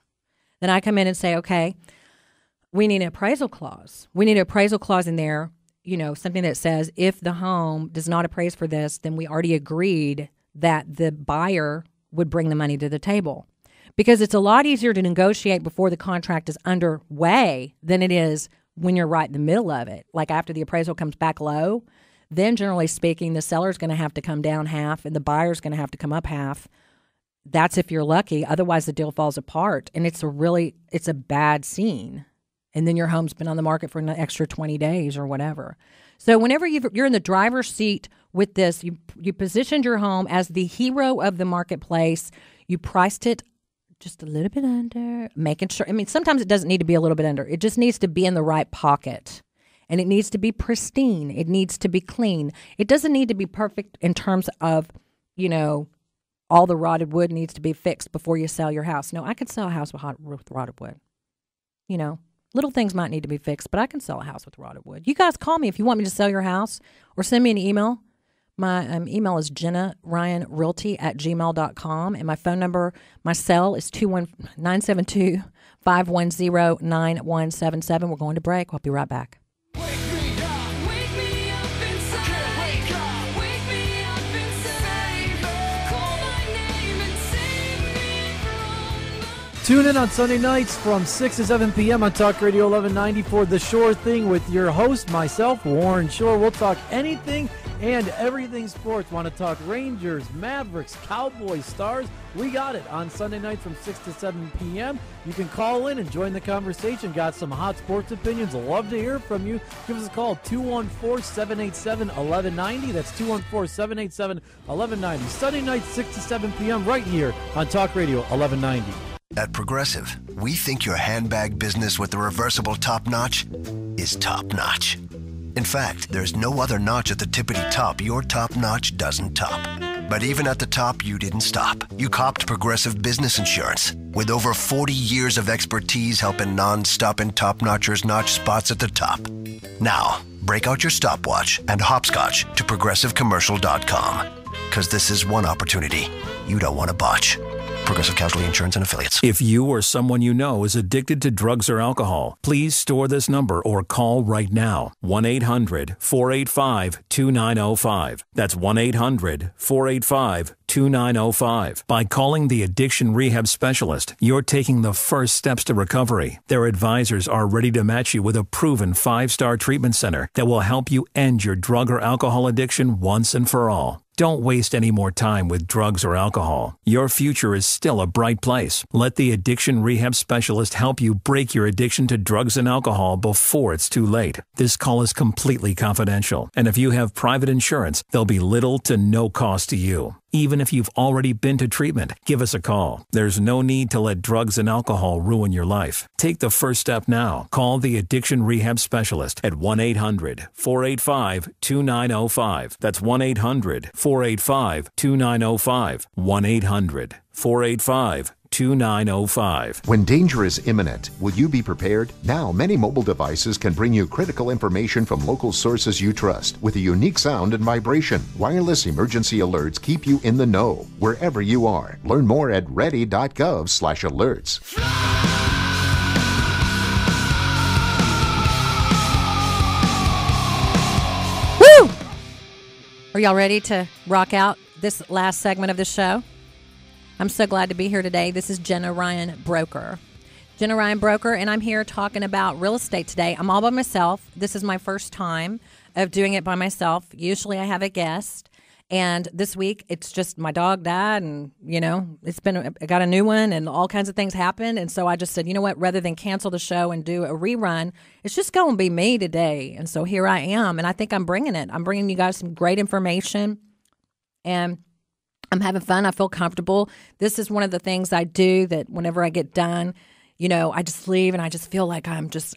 then I come in and say, okay, we need an appraisal clause. We need an appraisal clause in there, something that says if the home does not appraise for this, then we already agreed that the buyer would bring the money to the table. Because it's a lot easier to negotiate before the contract is underway than it is when you're right in the middle of it. Like after the appraisal comes back low, then generally speaking, the seller's going to have to come down half and the buyer's going to have to come up half. That's if you're lucky. Otherwise, the deal falls apart, and it's a bad scene. And then your home's been on the market for an extra 20 days or whatever. So whenever you're in the driver's seat with this, you positioned your home as the hero of the marketplace. You priced it just a little bit under, making sure. Sometimes it doesn't need to be a little bit under. It just needs to be in the right pocket. And it needs to be pristine. It needs to be clean. It doesn't need to be perfect in terms of, all the rotted wood needs to be fixed before you sell your house. No, I could sell a house with rotted wood. Little things might need to be fixed, but I can sell a house with rotted wood. You guys call me if you want me to sell your house or send me an email. My email is JennaRyanRealty@gmail.com, and my phone number, my cell is 972-510-9177. We're going to break. I'll be right back. Tune in on Sunday nights from 6 to 7 p.m. on Talk Radio 1190 for The Shore Thing with your host, myself, Warren Shore. We'll talk anything and everything sports. Want to talk Rangers, Mavericks, Cowboys, Stars? We got it on Sunday night from 6 to 7 p.m. You can call in and join the conversation. Got some hot sports opinions. Love to hear from you. Give us a call, 214-787-1190. That's 214-787-1190. Sunday night, 6 to 7 p.m. right here on Talk Radio 1190. At Progressive, we think your handbag business with the reversible top notch is top notch. In fact, there's no other notch at the tippity top your top notch doesn't top. But even at the top, you didn't stop. You copped Progressive Business Insurance. With over 40 years of expertise helping non-stop and top-notchers notch spots at the top. Now, break out your stopwatch and hopscotch to progressivecommercial.com. Because this is one opportunity you don't want to botch. Progressive Casualty Insurance and Affiliates. If you or someone you know is addicted to drugs or alcohol, please store this number or call right now. 1-800-485-2905. That's 1-800-485-2905. By calling the Addiction Rehab Specialist, you're taking the first steps to recovery. Their advisors are ready to match you with a proven 5-star treatment center that will help you end your drug or alcohol addiction once and for all. Don't waste any more time with drugs or alcohol. Your future is still a bright place. Let the Addiction Rehab Specialist help you break your addiction to drugs and alcohol before it's too late. This call is completely confidential, and if you have private insurance, there'll be little to no cost to you. Even if you've already been to treatment, give us a call. There's no need to let drugs and alcohol ruin your life. Take the first step now. Call the Addiction Rehab Specialist at 1-800-485-2905. That's 1-800-485-2905. 1-800-485-2905. When danger is imminent, will you be prepared? Now, many mobile devices can bring you critical information from local sources you trust with a unique sound and vibration. Wireless emergency alerts keep you in the know wherever you are. Learn more at ready.gov/alerts. Woo! Are y'all ready to rock out this last segment of the show? I'm so glad to be here today. This is Jenna Ryan, broker. Jenna Ryan Broker, and I'm here talking about real estate today. I'm all by myself. This is my first time of doing it by myself. Usually I have a guest, and this week it's just my dog died, and, I got a new one, and all kinds of things happened, and so I just said, you know what, rather than cancel the show and do a rerun, it's just going to be me today, and so here I am, and I think I'm bringing it. I'm bringing you guys some great information, and I'm having fun. I feel comfortable. This is one of the things I do that whenever I get done, I just leave and I just feel like I'm just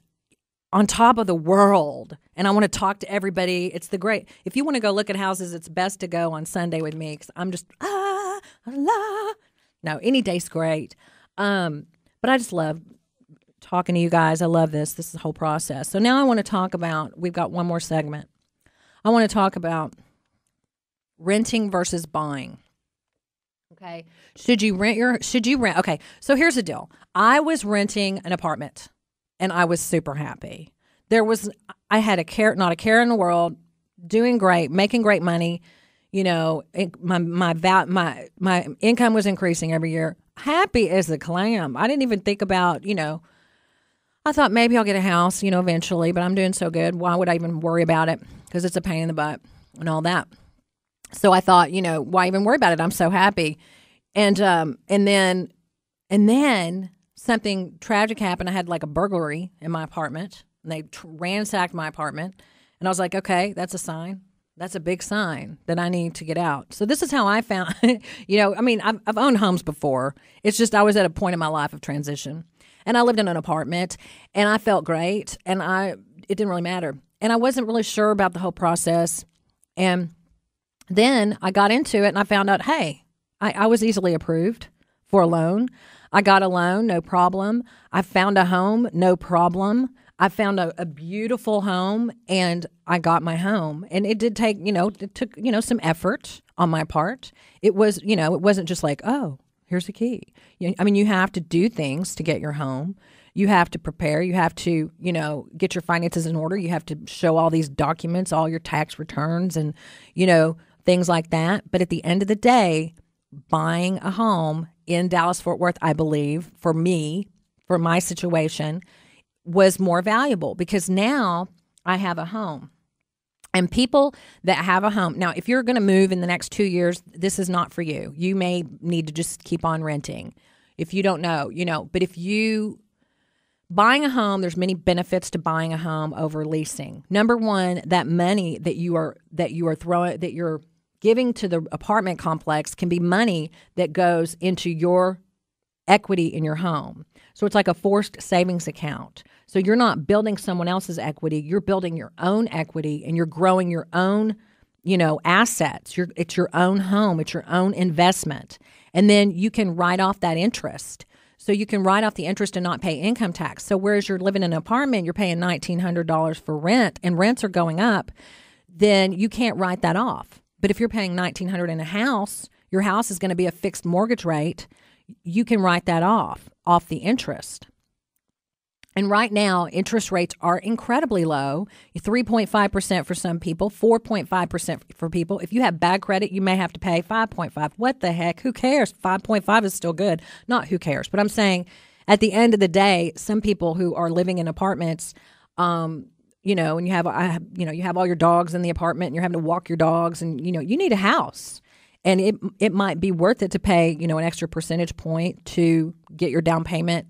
on top of the world and I want to talk to everybody. It's the great. If you want to go look at houses, it's best to go on Sunday with me because I'm just, No, any day's great. But I just love talking to you guys. I love this. This is the whole process. So now I want to talk about, we've got one more segment. I want to talk about renting versus buying. Okay. Should you rent? Okay. So here's the deal. I was renting an apartment and I was super happy. I had not a care in the world, doing great, making great money. My income was increasing every year. Happy as a clam. I didn't even think about, I thought maybe I'll get a house, eventually, but I'm doing so good. Why would I even worry about it? Because it's a pain in the butt and all that. So I thought, why even worry about it? I'm so happy. And then something tragic happened. I had like a burglary in my apartment and they ransacked my apartment. And I was like, okay, that's a sign. That's a big sign that I need to get out. So this is how I found, I've owned homes before. It's just I was at a point in my life of transition and I lived in an apartment and I felt great and it didn't really matter. And I wasn't really sure about the whole process. And then I got into it and I found out, hey, I was easily approved for a loan. I got a loan, no problem. I found a home, no problem. I found a beautiful home and I got my home. And it did take, it took, some effort on my part. It was, it wasn't just like, oh, here's the key. You have to do things to get your home. You have to prepare. You have to, get your finances in order. You have to show all these documents, all your tax returns and, things like that. But at the end of the day, buying a home in Dallas-Fort Worth, I believe, for me, for my situation, was more valuable because now I have a home. And people that have a home, now, if you're going to move in the next 2 years, this is not for you. You may need to just keep on renting if you don't know, but if you buying a home, there's many benefits to buying a home over leasing. Number one, that money that you're giving to the apartment complex can be money that goes into your equity in your home. So it's like a forced savings account. So you're not building someone else's equity, you're building your own equity and you're growing your own, assets. It's your own home, it's your own investment. And then you can write off that interest. So you can write off the interest and not pay income tax. So whereas you're living in an apartment, you're paying $1,900 for rent and rents are going up, then you can't write that off. But if you're paying $1,900 in a house, your house is going to be a fixed mortgage rate. You can write that off the interest. And right now, interest rates are incredibly low, 3.5% for some people, 4.5% for people. If you have bad credit, you may have to pay 5.5. What the heck? Who cares? 5.5 is still good. Not who cares. But I'm saying at the end of the day, some people who are living in apartments, and you have all your dogs in the apartment and you're having to walk your dogs and, you need a house. And it might be worth it to pay, an extra percentage point to get your down payment.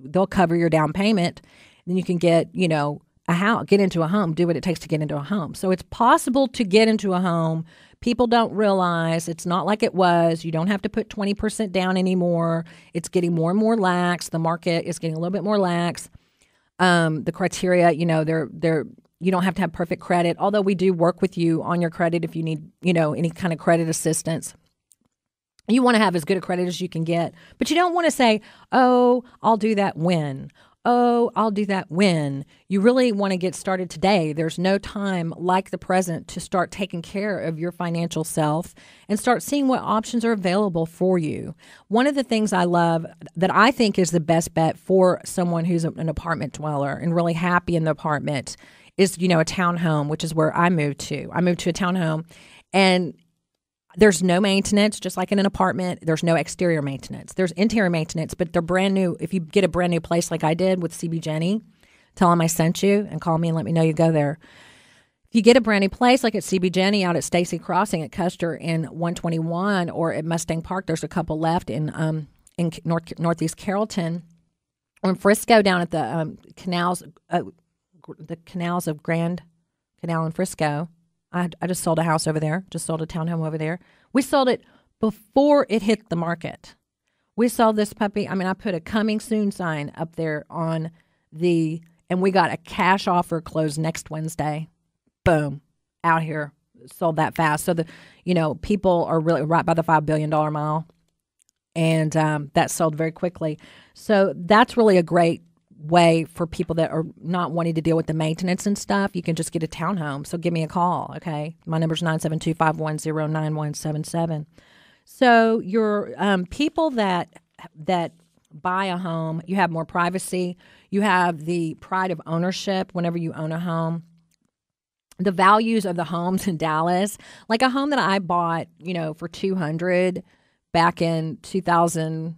They'll cover your down payment. Then you can get, a house, get into a home, do what it takes to get into a home. So it's possible to get into a home. People don't realize it's not like it was. You don't have to put 20% down anymore. It's getting more and more lax. The market is getting a little bit more lax. The criteria, they're you don't have to have perfect credit, although we do work with you on your credit if you need, any kind of credit assistance. You want to have as good a credit as you can get, but you don't want to say, oh, I'll do that when. Oh, I'll do that when. You really want to get started today. There's no time like the present to start taking care of your financial self and start seeing what options are available for you. One of the things I love that I think is the best bet for someone who's an apartment dweller and really happy in the apartment is, a townhome, which is where I moved to. I moved to a townhome and There's no maintenance, just like in an apartment. There's no exterior maintenance. There's interior maintenance, but they're brand new. If you get a brand new place like I did with CB Jenny, tell them I sent you and call me and let me know you go there. If you get a brand new place like at CB Jenny out at Stacy Crossing at Custer in 121 or at Mustang Park, there's a couple left in Northeast Carrollton or in Frisco down at the canals of Grand Canal in Frisco. I just sold a house over there, just sold a townhome over there. We sold it before it hit the market. We sold this puppy. I mean, I put a coming soon sign up there and we got a cash offer closed next Wednesday. Boom, out here, sold that fast. So people are really right by the $5 billion mile, and that sold very quickly. So that's really a great way for people that are not wanting to deal with the maintenance and stuff. You can just get a townhome. So give me a call, okay? My number's 972-510-9177. So your people that buy a home, you have more privacy. You have the pride of ownership whenever you own a home. The values of the homes in Dallas, like a home that I bought, for $200 back in 2000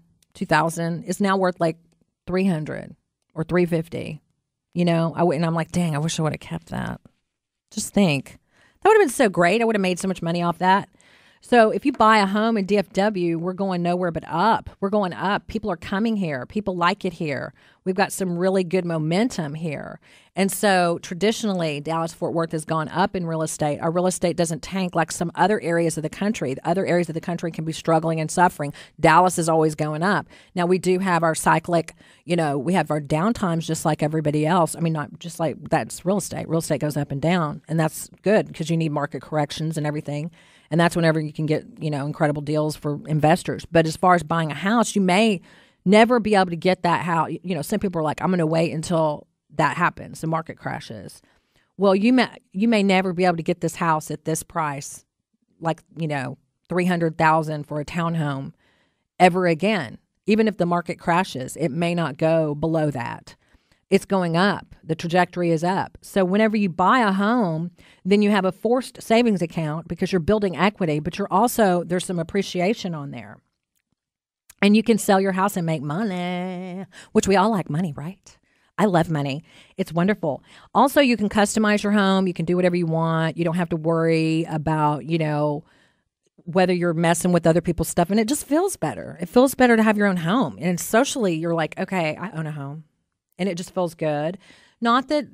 is now worth like $300 or $350. I'm like, dang, I wish I would have kept that. Just think. That would have been so great. I would have made so much money off that. So if you buy a home in DFW, we're going nowhere but up. We're going up. People are coming here. People like it here. We've got some really good momentum here. And so traditionally, Dallas-Fort Worth has gone up in real estate. Our real estate doesn't tank like some other areas of the country. Other areas of the country can be struggling and suffering. Dallas is always going up. Now, we do have our cyclic, we have our downtimes just like everybody else. I mean, not just like that's real estate. Real estate goes up and down, and that's good because you need market corrections and everything. And that's whenever you can get, incredible deals for investors. But as far as buying a house, you may never be able to get that house. Some people are like, I'm going to wait until that happens, the market crashes. Well, you may never be able to get this house at this price, like, $300,000 for a townhome ever again. Even if the market crashes, it may not go below that. It's going up. The trajectory is up. So whenever you buy a home, then you have a forced savings account because you're building equity, but there's some appreciation on there. And you can sell your house and make money, which we all like money, right? I love money. It's wonderful. Also, you can customize your home. You can do whatever you want. You don't have to worry about, whether you're messing with other people's stuff. And it just feels better. It feels better to have your own home. And socially, you're like, okay, I own a home. And it just feels good. Not that,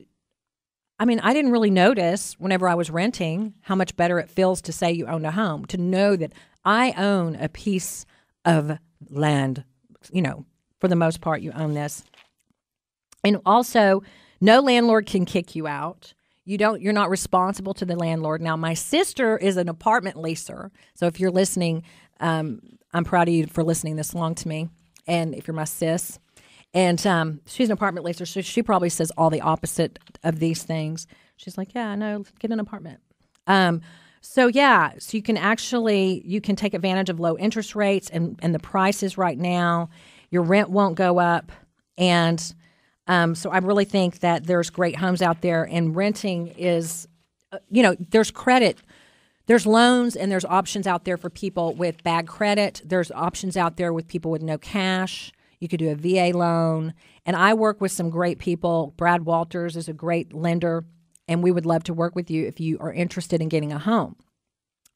I didn't really notice whenever I was renting how much better it feels to say you own a home, to know that I own a piece of land, for the most part, you own this. And also, no landlord can kick you out. You're not responsible to the landlord. Now, my sister is an apartment leaser. So if you're listening, I'm proud of you for listening this long to me. And if you're my sis, and she's an apartment leaser, so she probably says all the opposite of these things. She's like, yeah, I know, get an apartment. So you can take advantage of low interest rates and the prices right now. Your rent won't go up. And so I really think that there's great homes out there, and renting is, there's credit. There's loans and there's options out there for people with bad credit. There's options out there with people with no cash. You could do a VA loan. And I work with some great people. Brad Walters is a great lender, and we would love to work with you if you are interested in getting a home.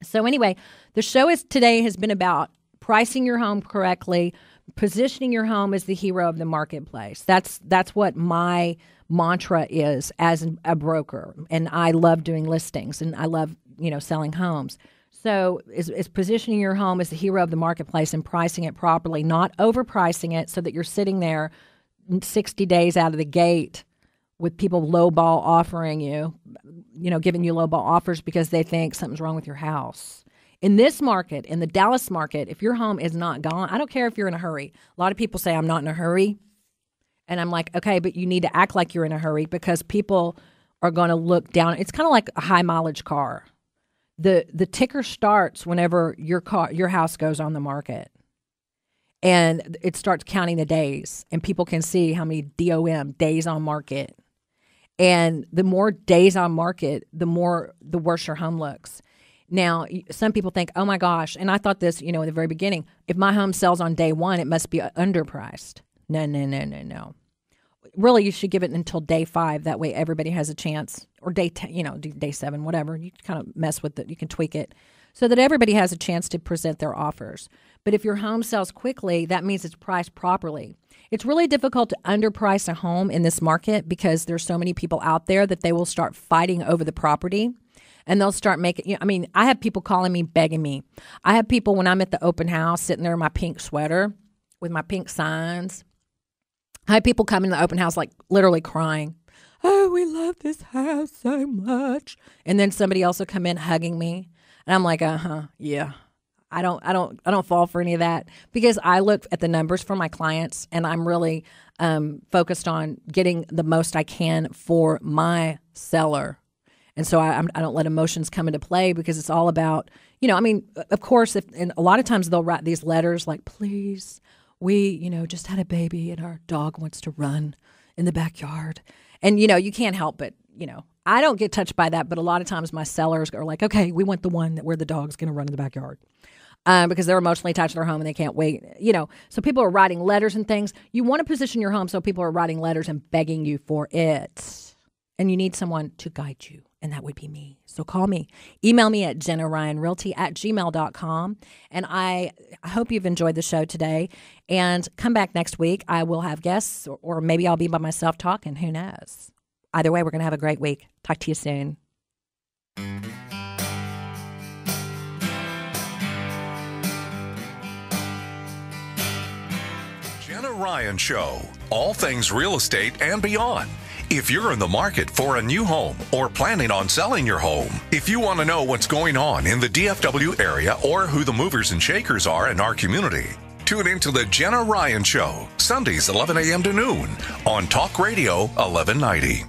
So anyway, the show today has been about pricing your home correctly, positioning your home as the hero of the marketplace. That's what my mantra is as a broker. And I love doing listings, and I love, selling homes. So is positioning your home as the hero of the marketplace and pricing it properly, not overpricing it so that you're sitting there 60 days out of the gate with people lowball offering you, giving you lowball offers because they think something's wrong with your house. In this market, in the Dallas market, if your home is not gone, I don't care if you're in a hurry. A lot of people say, I'm not in a hurry. And I'm like, okay, but you need to act like you're in a hurry because people are going to look down. It's kind of like a high mileage car. The ticker starts whenever your house goes on the market, and it starts counting the days, and people can see how many DOM, days on market. And the more days on market, the worse your home looks. Now, some people think, oh my gosh, and I thought this, in the very beginning, if my home sells on day one, it must be underpriced. No. Really, you should give it until day 5. That way everybody has a chance, or day 10, day 7, whatever. You kind of mess with it. You can tweak it so that everybody has a chance to present their offers. But if your home sells quickly, that means it's priced properly. It's really difficult to underprice a home in this market because there's so many people out there that they will start fighting over the property. And they'll start making, I have people calling me, begging me. I have people when I'm at the open house sitting there in my pink sweater with my pink signs. I have people come in the open house like literally crying. Oh, we love this house so much. And then somebody else will come in hugging me. And I'm like, yeah. I don't fall for any of that because I look at the numbers for my clients and I'm really focused on getting the most I can for my seller. And so I don't let emotions come into play because it's all about, of course, and a lot of times they'll write these letters like, please, we, just had a baby and our dog wants to run in the backyard. And, you can't help but, I don't get touched by that. But a lot of times my sellers are like, okay, we want the one where the dog's going to run in the backyard. Because they're emotionally attached to their home and they can't wait, So people are writing letters and things. You want to position your home so people are writing letters and begging you for it. And you need someone to guide you. And that would be me. So call me. Email me at JennaRyanRealty@gmail.com. And I hope you've enjoyed the show today. And come back next week. I will have guests or maybe I'll be by myself talking. Who knows? Either way, we're going to have a great week. Talk to you soon. Jenna Ryan Show. All things real estate and beyond. If you're in the market for a new home or planning on selling your home, if you want to know what's going on in the DFW area or who the movers and shakers are in our community, tune into the Jenna Ryan Show, Sundays 11 a.m. to noon on Talk Radio 1190.